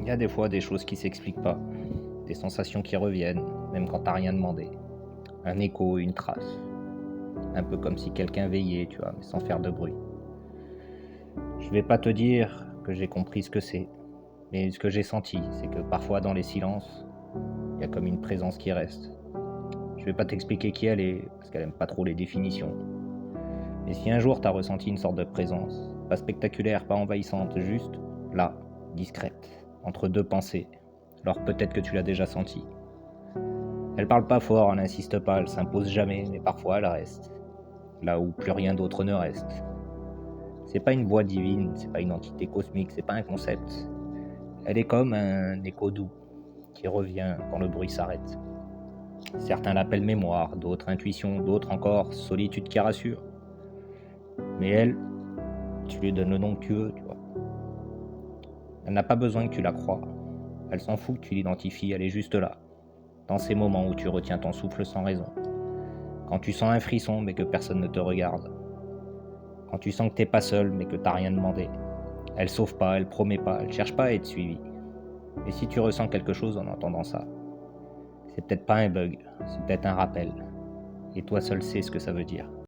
y a des fois des choses qui s'expliquent pas, des sensations qui reviennent, même quand t'as rien demandé. Un écho, une trace. Un peu comme si quelqu'un veillait, tu vois, mais sans faire de bruit. Je vais pas te dire que j'ai compris ce que c'est, mais ce que j'ai senti, c'est que parfois dans les silences, il y a comme une présence qui reste. Je vais pas t'expliquer qui elle est, parce qu'elle aime pas trop les définitions. Mais si un jour t'as ressenti une sorte de présence, pas spectaculaire, pas envahissante, juste là, discrète, entre deux pensées, alors peut-être que tu l'as déjà senti. Elle parle pas fort, elle n'insiste pas, elle s'impose jamais, mais parfois elle reste, là où plus rien d'autre ne reste. C'est pas une voix divine, c'est pas une entité cosmique, c'est pas un concept. Elle est comme un écho doux, qui revient quand le bruit s'arrête. Certains l'appellent mémoire, d'autres intuition, d'autres encore solitude qui rassure. Mais elle, tu lui donnes le nom que tu veux, tu vois. Elle n'a pas besoin que tu la croies. Elle s'en fout que tu l'identifies, elle est juste là. Dans ces moments où tu retiens ton souffle sans raison. Quand tu sens un frisson mais que personne ne te regarde. Quand tu sens que t'es pas seul mais que t'as rien demandé. Elle sauve pas, elle promet pas, elle cherche pas à être suivie. Et si tu ressens quelque chose en entendant ça, c'est peut-être pas un bug, c'est peut-être un rappel. Et toi seul sais ce que ça veut dire.